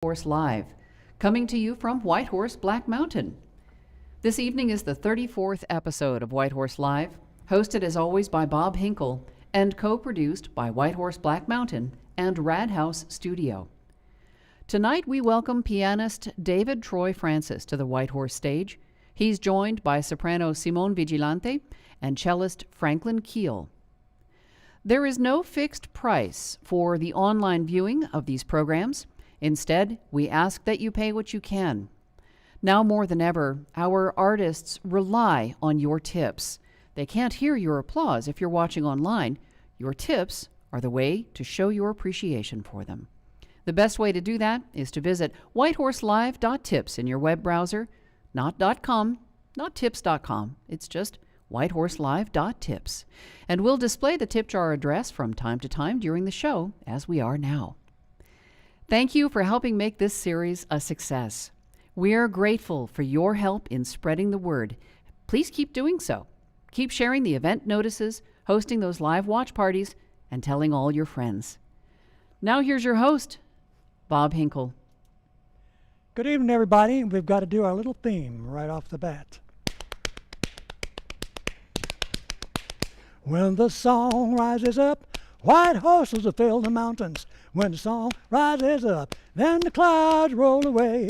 Horse Live, coming to you from White Horse Black Mountain. This evening is the 34th episode of White Horse Live, hosted as always by Bob Hinkle and co-produced by White Horse Black Mountain and Rad House Studio. Tonight we welcome pianist David Troy Francis to the White Horse stage. He's joined by soprano Simone Vigilante and cellist Franklin Keel. There is no fixed price for the online viewing of these programs. Instead, we ask that you pay what you can. Now more than ever, our artists rely on your tips. They can't hear your applause if you're watching online. Your tips are the way to show your appreciation for them. The best way to do that is to visit whitehorselive.tips in your web browser, not .com, not tips.com. It's just whitehorselive.tips. And we'll display the tip jar address from time to time during the show, as we are now. Thank you for helping make this series a success. We are grateful for your help in spreading the word. Please keep doing so. Keep sharing the event notices, hosting those live watch parties, and telling all your friends. Now here's your host, Bob Hinkle. Good evening, everybody. We've got to do our little theme right off the bat. When the song rises up, white horses will fill the mountains. When the song rises up, then the clouds roll away.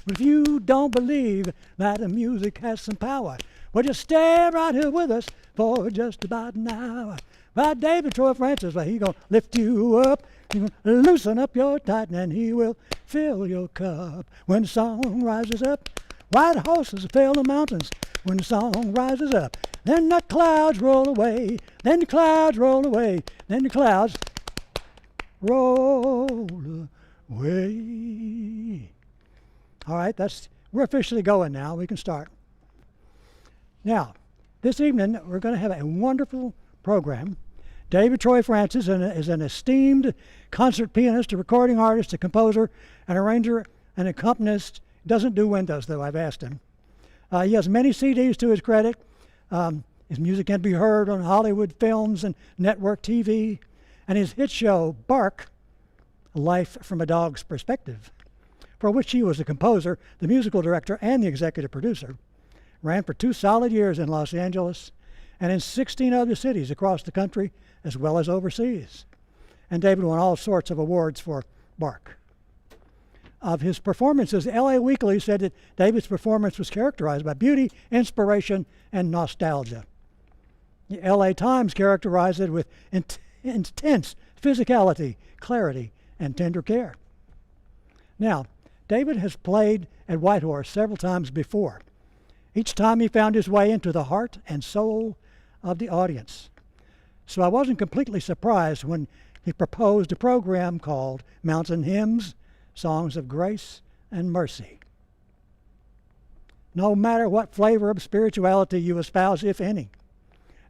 But if you don't believe that the music has some power, well, just stay right here with us for just about an hour. By David Troy Francis, well, he's going to lift you up, he's going to loosen up your tighten, and he will fill your cup. When the song rises up, white horses fill the mountains. When the song rises up, then the clouds roll away, then the clouds roll away, then the clouds roll away. All right, we're officially going now. We can start. Now, this evening, we're going to have a wonderful program. David Troy Francis is an esteemed concert pianist, a recording artist, a composer, an arranger, an accompanist. Doesn't do windows, though, I've asked him. He has many CDs to his credit. His music can be heard on Hollywood films and network TV. And his hit show, Bark, Life from a Dog's Perspective, for which he was the composer, the musical director, and the executive producer, ran for 2 solid years in Los Angeles and in 16 other cities across the country, as well as overseas. And David won all sorts of awards for Bark. Of his performances, LA Weekly said that David's performance was characterized by beauty, inspiration, and nostalgia. The LA Times characterized it with intense physicality, clarity, and tender care. Now, David has played at White Horse several times before. Each time he found his way into the heart and soul of the audience. So I wasn't completely surprised when he proposed a program called Mountain Hymns, Songs of Grace and Mercy. No matter what flavor of spirituality you espouse, if any,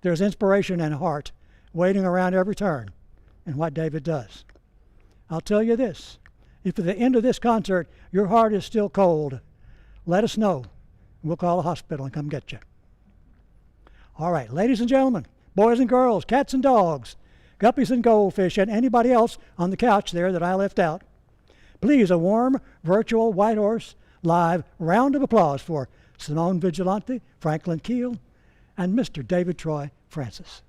there's inspiration and heart waiting around every turn in what David does. I'll tell you this, if at the end of this concert your heart is still cold, let us know. We'll call a hospital and come get you. All right, ladies and gentlemen, boys and girls, cats and dogs, guppies and goldfish, and anybody else on the couch there that I left out, please, a warm, virtual White Horse Live round of applause for Simone Vigilante, Franklin Keel, and Mr. David Troy Francis.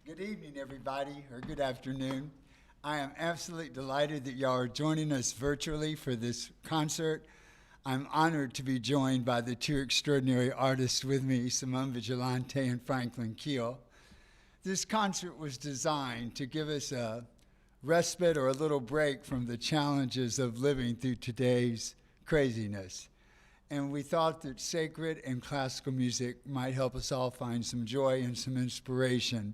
Good evening, everybody, or good afternoon. I am absolutely delighted that y'all are joining us virtually for this concert. I'm honored to be joined by the two extraordinary artists with me, Simone Vigilante and Franklin Keel. This concert was designed to give us a respite or a little break from the challenges of living through today's craziness. And we thought that sacred and classical music might help us all find some joy and some inspiration.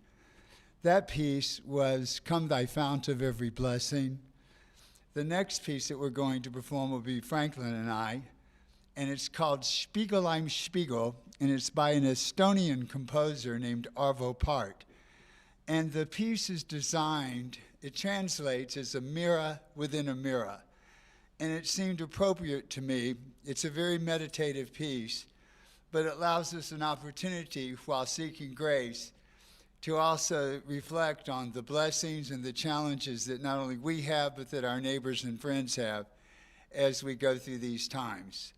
That piece was Come Thy Fount of Every Blessing. The next piece that we're going to perform will be Franklin and I, and it's called Spiegel im Spiegel, and it's by an Estonian composer named Arvo Part. And the piece is designed, it translates as a mirror within a mirror. And it seemed appropriate to me. It's a very meditative piece, but it allows us an opportunity while seeking grace to also reflect on the blessings and the challenges that not only we have, but that our neighbors and friends have as we go through these times.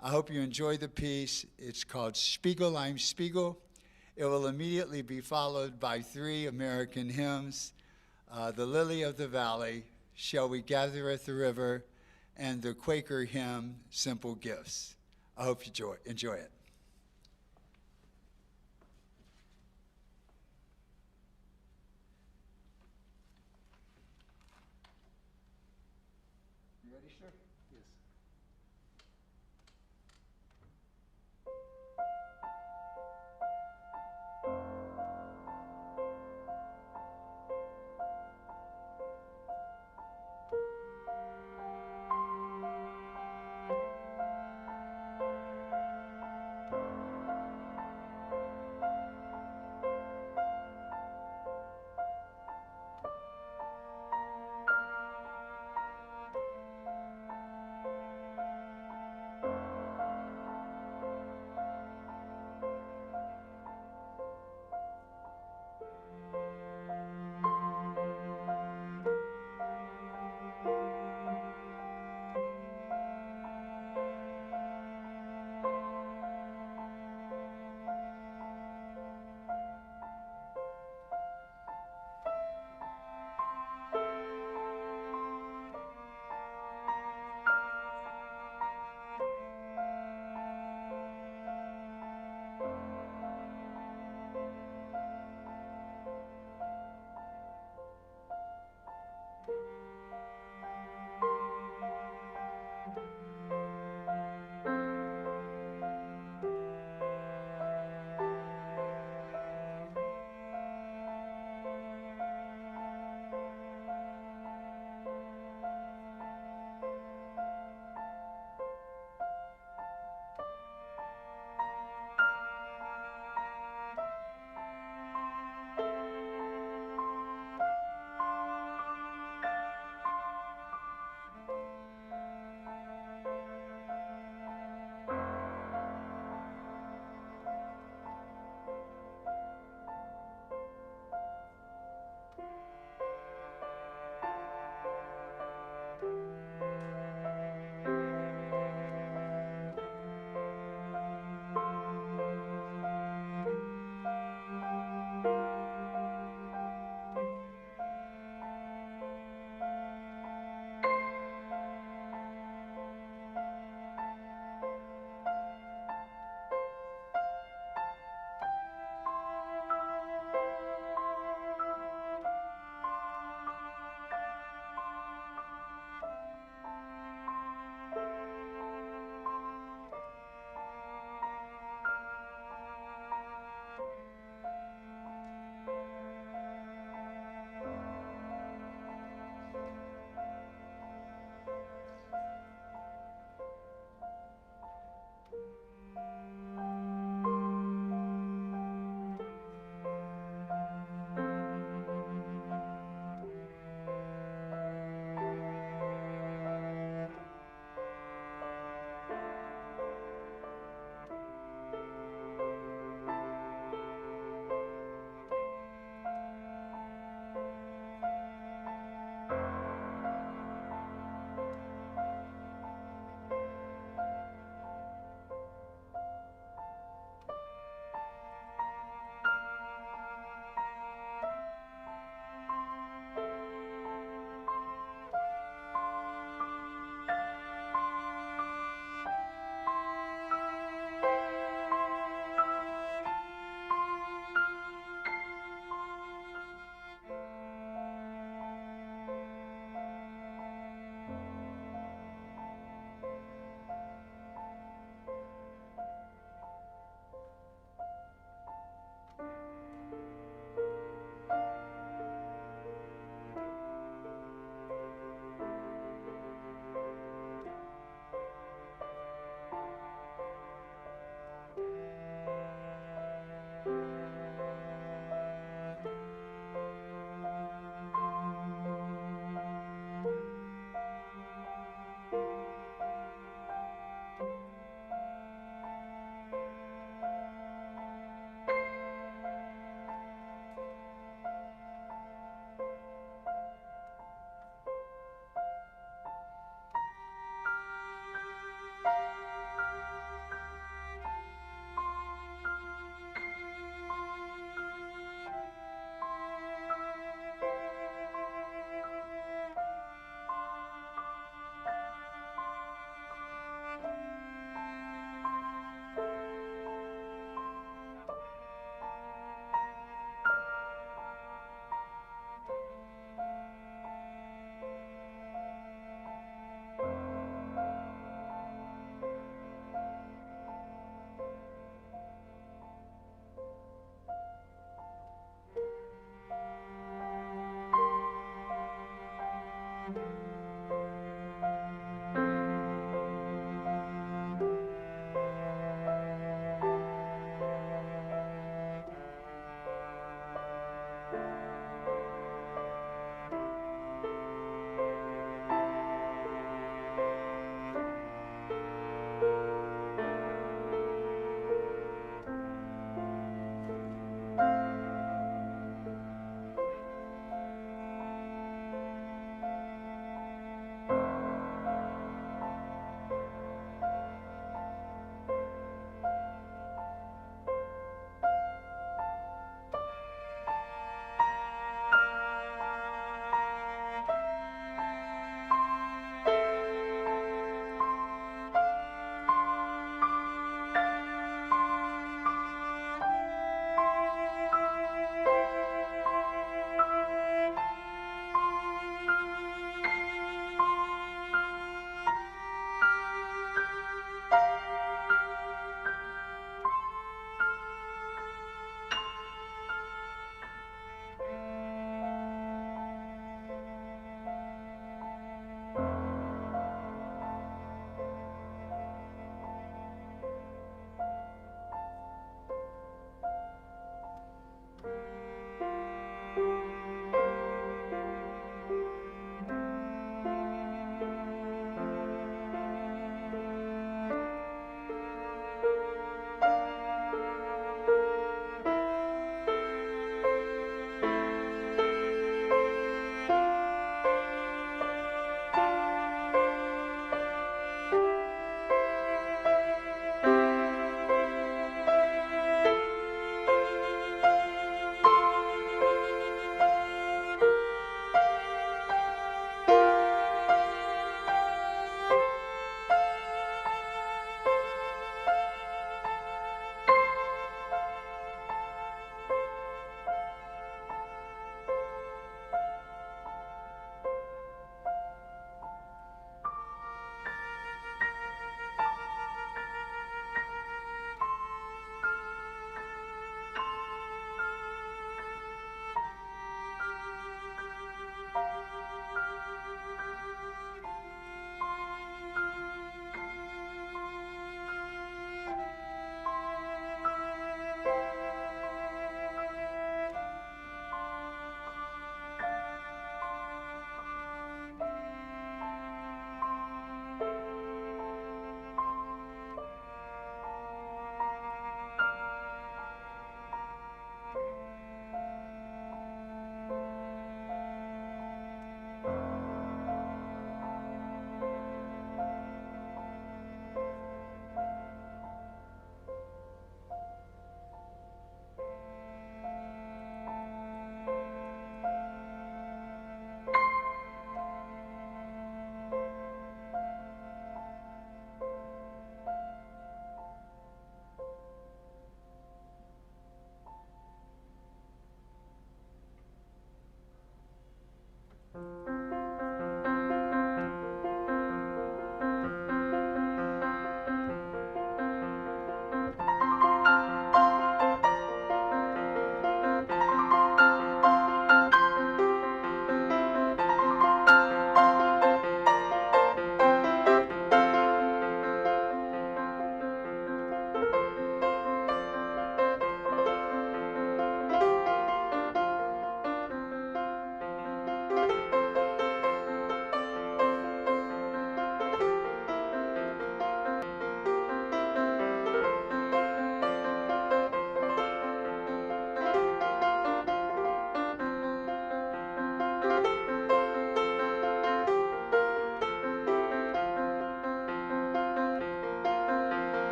I hope you enjoy the piece. It's called Spiegel im Spiegel. It will immediately be followed by 3 American hymns, The Lily of the Valley, Shall We Gather at the River, and the Quaker hymn, Simple Gifts. I hope you enjoy it. You ready, sir? Yes.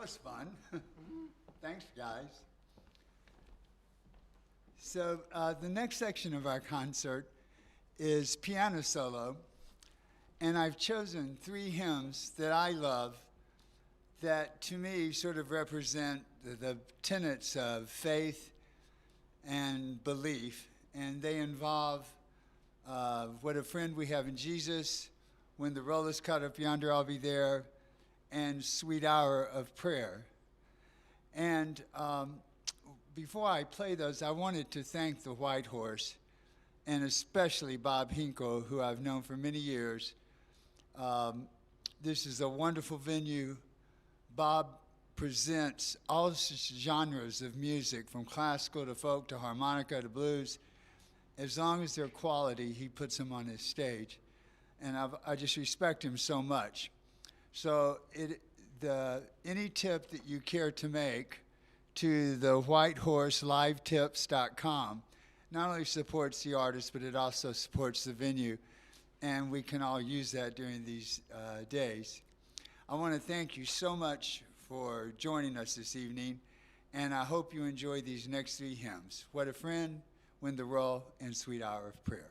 was fun. Thanks, guys. So the next section of our concert is piano solo, and I've chosen 3 hymns that I love that to me sort of represent the tenets of faith and belief, and they involve What a Friend We Have in Jesus, When the Roll is Cut Up Yonder, I'll Be There, and Sweet Hour of Prayer. And before I play those, I wanted to thank the White Horse, and especially Bob Hinkle, who I've known for many years. This is a wonderful venue. Bob presents all genres of music, from classical to folk to harmonica to blues. As long as they're quality, he puts them on his stage. And I just respect him so much. So any tip that you care to make to the whitehorselive.tips.com not only supports the artist, but it also supports the venue. And we can all use that during these days. I want to thank you so much for joining us this evening, and I hope you enjoy these next 3 hymns, What a Friend, When the Roll, and Sweet Hour of Prayer.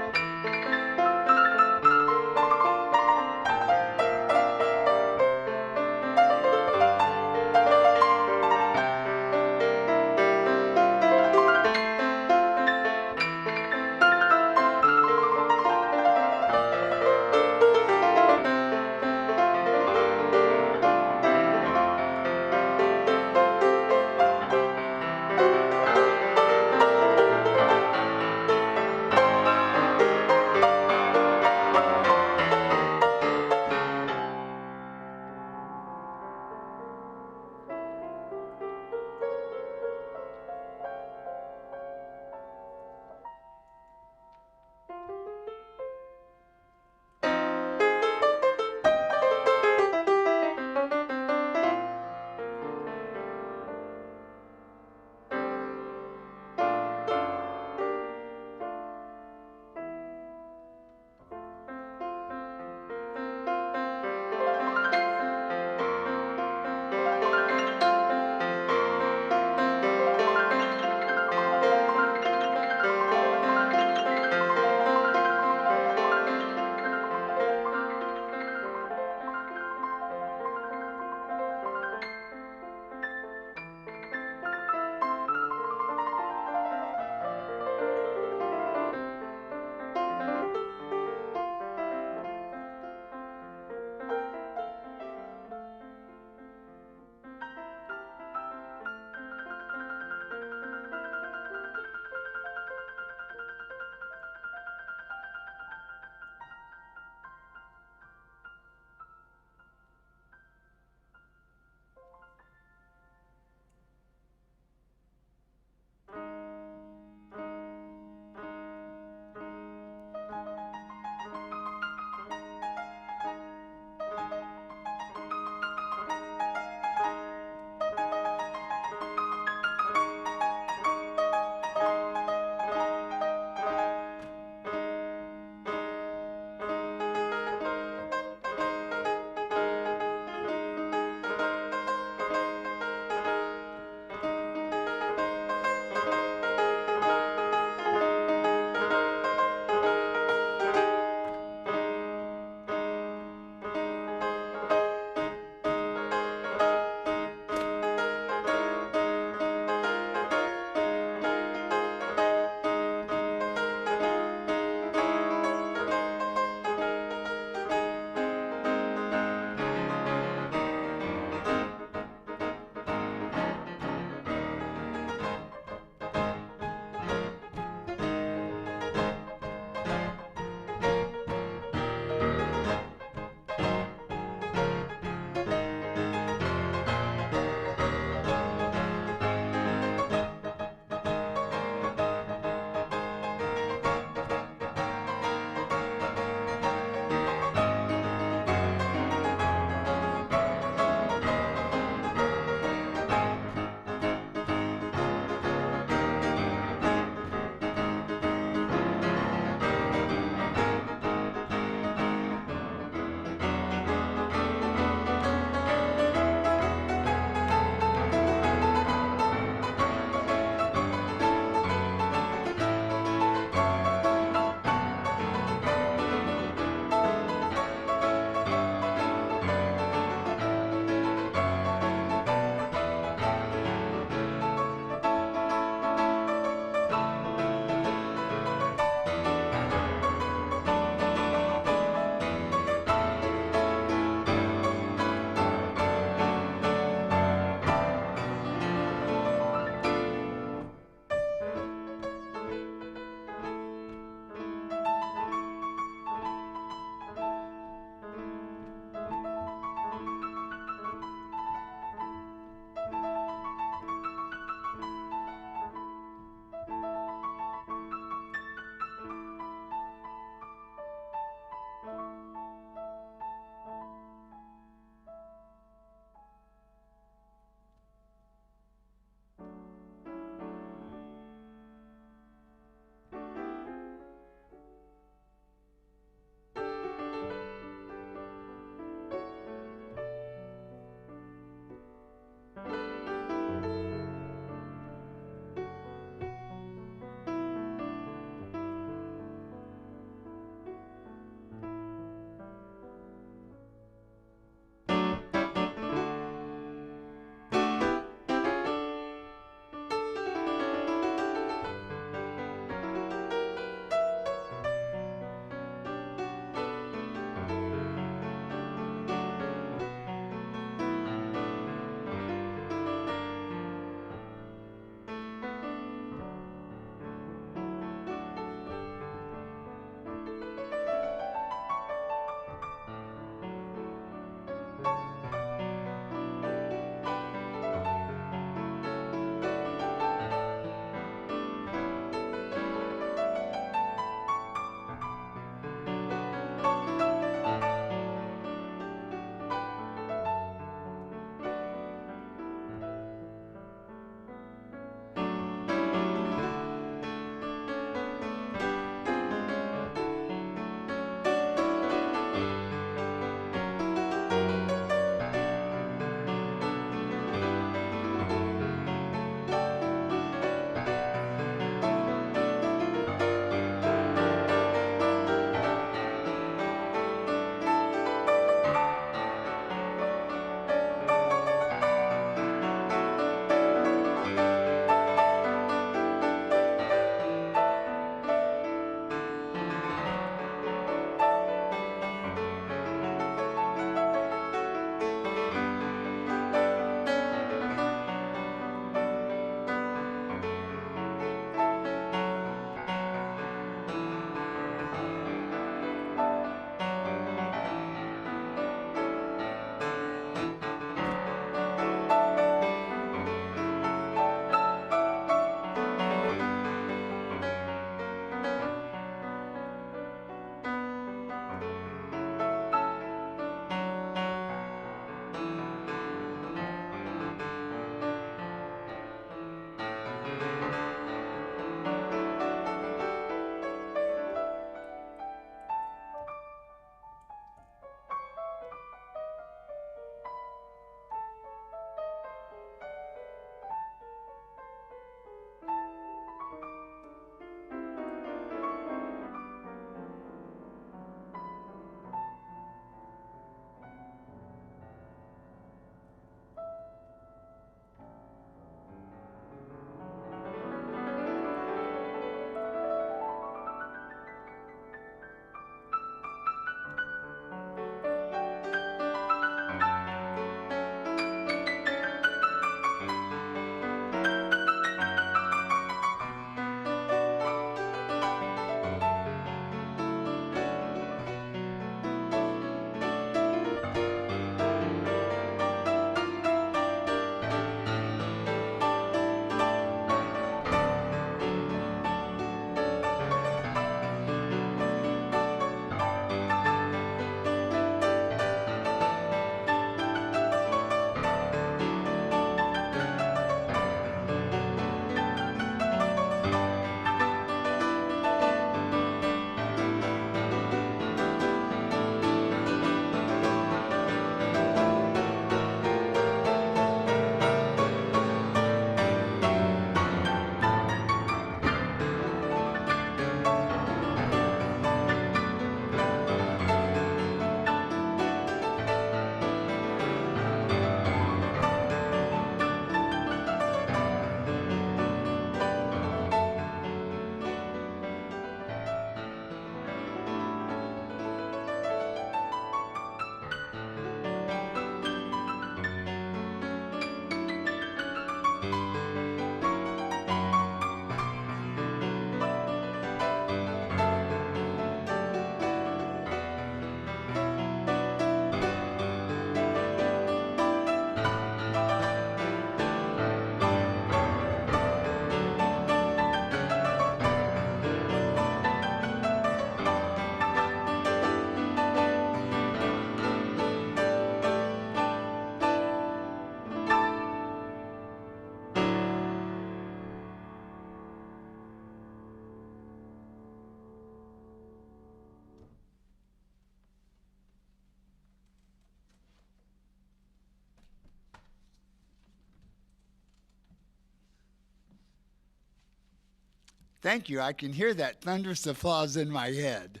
Thank you. I can hear that thunderous applause in my head.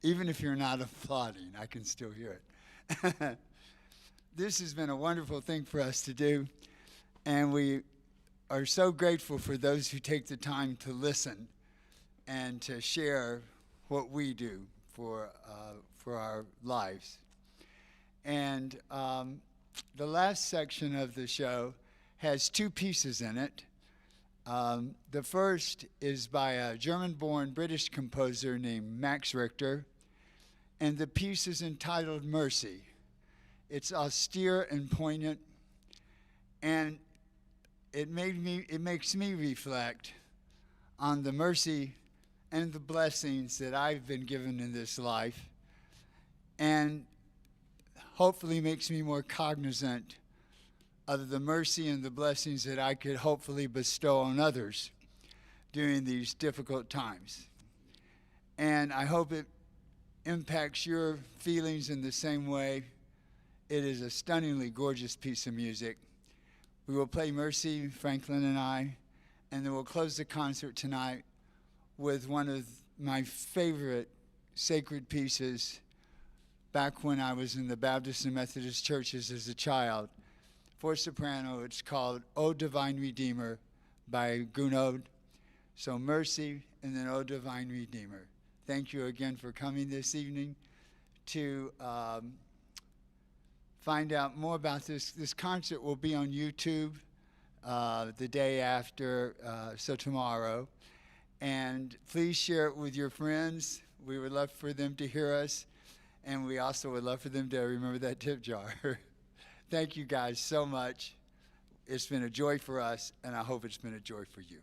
Even if you're not applauding, I can still hear it. This has been a wonderful thing for us to do, and we are so grateful for those who take the time to listen and to share what we do for our lives. And the last section of the show has two pieces in it. The first is by a German-born British composer named Max Richter, and the piece is entitled Mercy. It's austere and poignant, and it makes me reflect on the mercy and the blessings that I've been given in this life, and hopefully makes me more cognizant of the mercy and the blessings that I could hopefully bestow on others during these difficult times. And I hope it impacts your feelings in the same way. It is a stunningly gorgeous piece of music. We will play Mercy, Franklin and I, and then we'll close the concert tonight with one of my favorite sacred pieces back when I was in the Baptist and Methodist churches as a child. For soprano, it's called O Divine Redeemer by Gounod. So Mercy and then O Divine Redeemer. Thank you again for coming this evening to find out more about this. This concert will be on YouTube the day after, so tomorrow. And please share it with your friends. We would love for them to hear us. And we also would love for them to remember that tip jar. Thank you guys so much. It's been a joy for us, and I hope it's been a joy for you.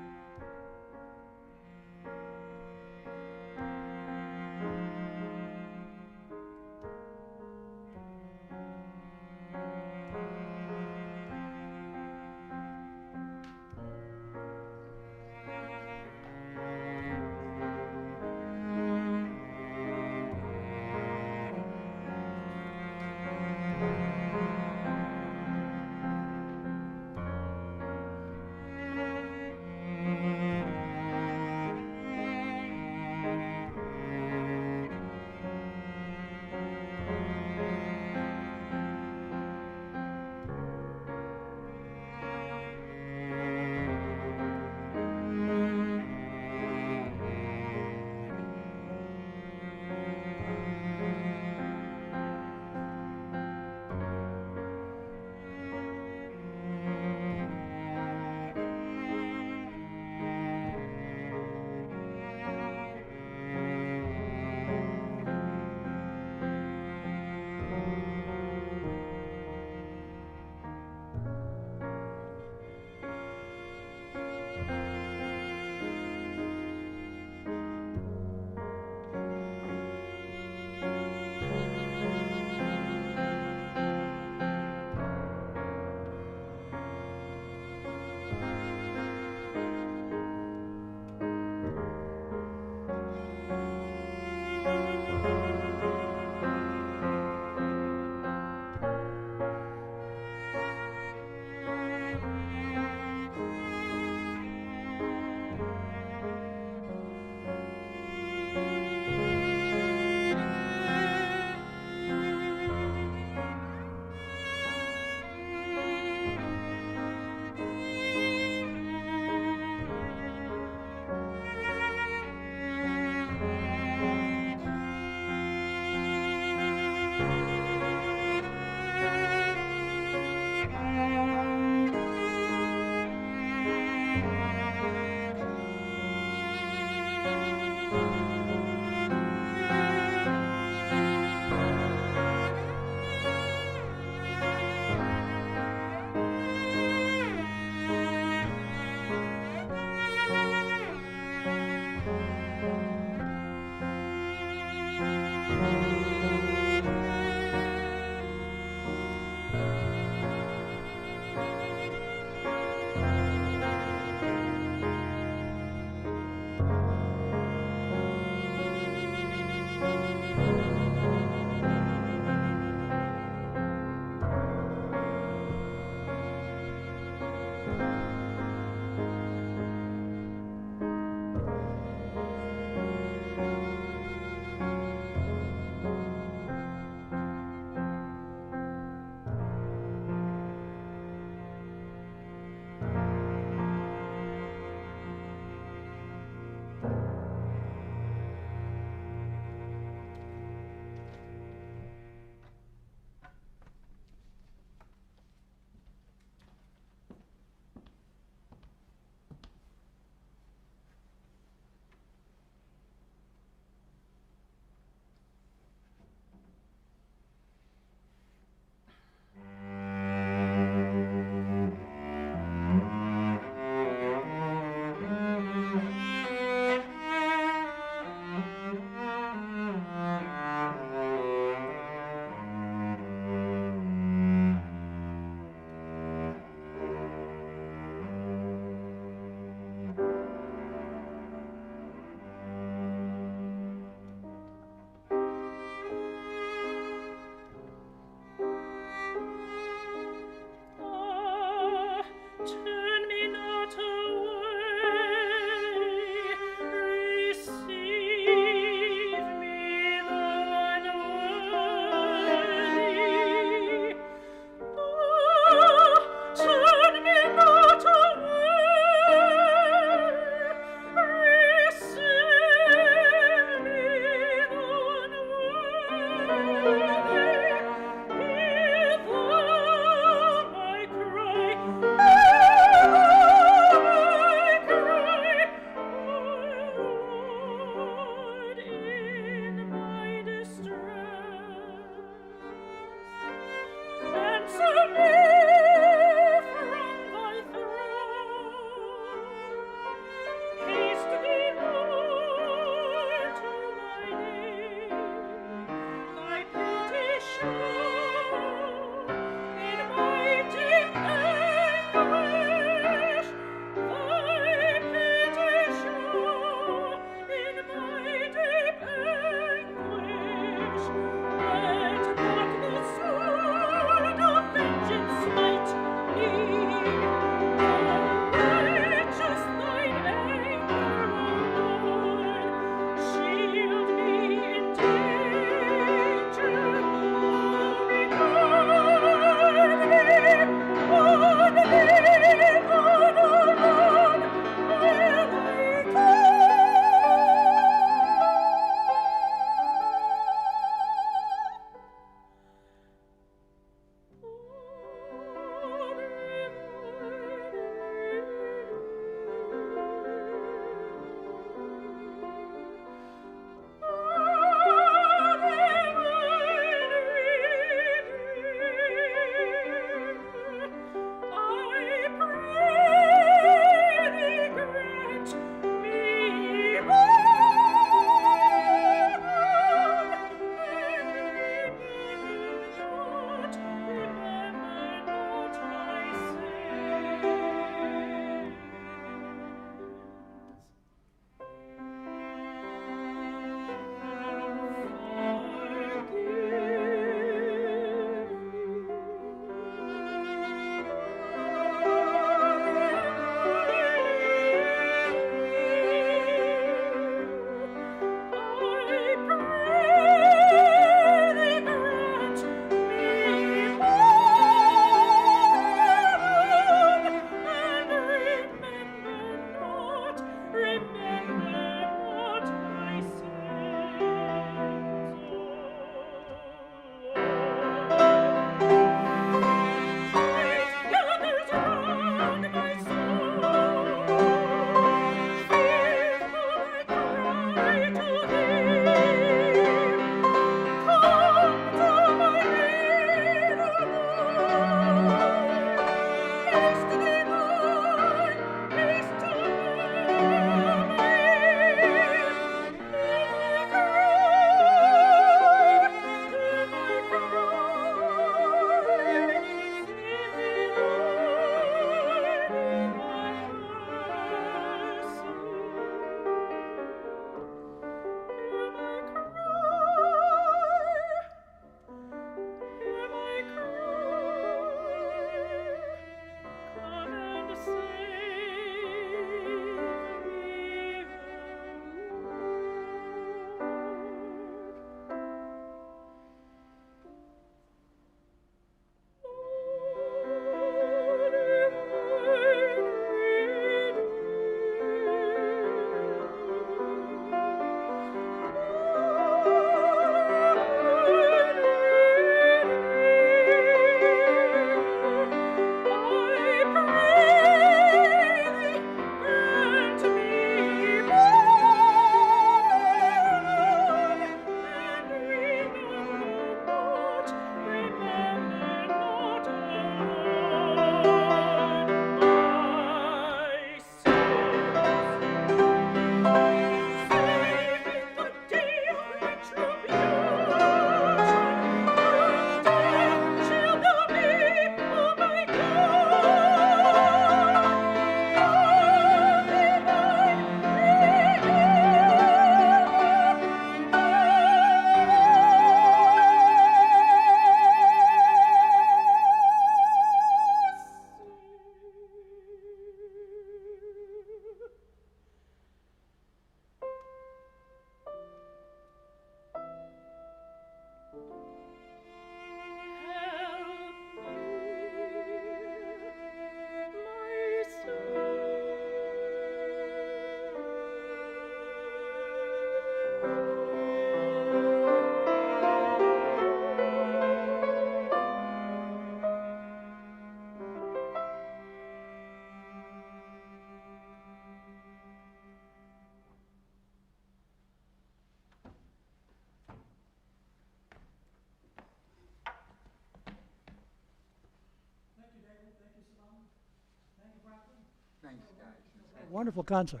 Thanks, guys. Wonderful concert.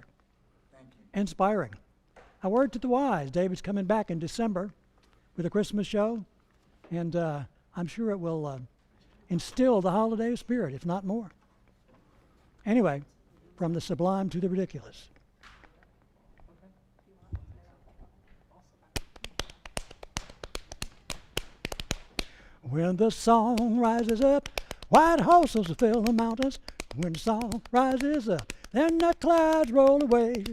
Thank you. Inspiring. A word to the wise. David's coming back in December with a Christmas show, and I'm sure it will instill the holiday spirit, if not more. Anyway, from the sublime to the ridiculous. When the song rises up, white horses fill the mountains. When the song rises up, then the clouds roll away.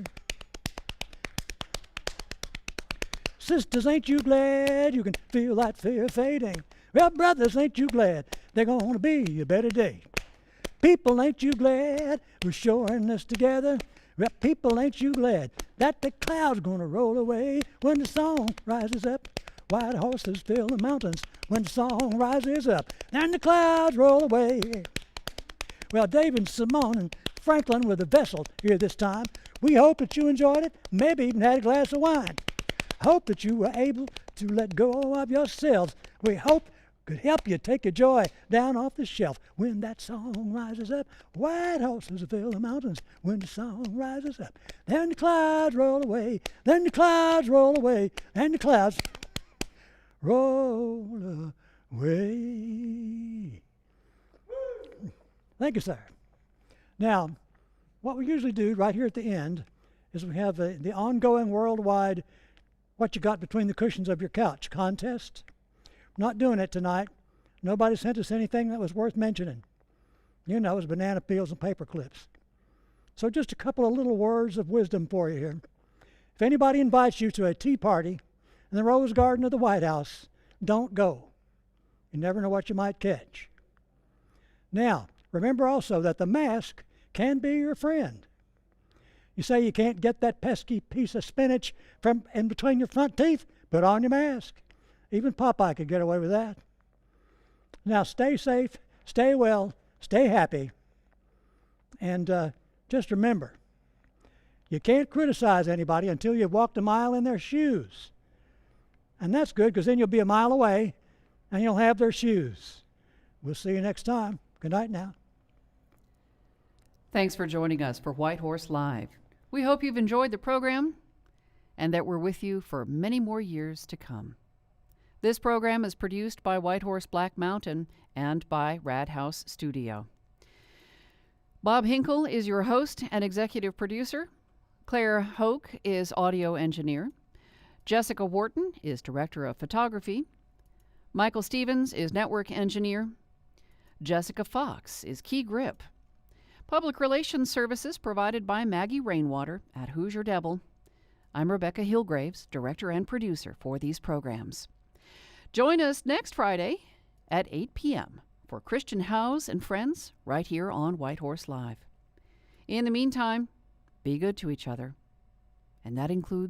Sisters, ain't you glad you can feel that fear fading? Well, brothers, ain't you glad they're gonna be a better day? People, ain't you glad we're showing this together? Well, people, ain't you glad that the clouds gonna roll away when the song rises up? White horses fill the mountains when the song rises up, then the clouds roll away. Well, Dave and Simone and Franklin were the vessel here this time. We hope that you enjoyed it, maybe even had a glass of wine. Hope that you were able to let go of yourselves. We hope could help you take your joy down off the shelf when that song rises up. White horses fill the mountains when the song rises up. Then the clouds roll away, then the clouds roll away, then the clouds roll away. Thank you, sir. Now, what we usually do right here at the end is we have the ongoing worldwide what you got between the cushions of your couch contest. We're not doing it tonight. Nobody sent us anything that was worth mentioning. You know, it's banana peels and paper clips. So just a couple of little words of wisdom for you here. If anybody invites you to a tea party in the Rose Garden of the White House, don't go. You never know what you might catch. Now, remember also that the mask can be your friend. You say you can't get that pesky piece of spinach from in between your front teeth? Put on your mask. Even Popeye could get away with that. Now, stay safe, stay well, stay happy, and just remember, you can't criticize anybody until you've walked a mile in their shoes. And that's good, because then you'll be a mile away, and you'll have their shoes. We'll see you next time. Good night now. Thanks for joining us for White Horse Live. We hope you've enjoyed the program and that we're with you for many more years to come. This program is produced by White Horse Black Mountain and by Rad House Studio. Bob Hinkle is your host and executive producer. Claire Hoke is audio engineer. Jessica Wharton is director of photography. Michael Stevens is network engineer. Jessica Fox is key grip. Public relations services provided by Maggie Rainwater at Hoosier Devil. I'm Rebecca Hillgraves, director and producer for these programs. Join us next Friday at 8 p.m. for Christian Howes and Friends right here on White Horse Live. In the meantime, be good to each other, and that includes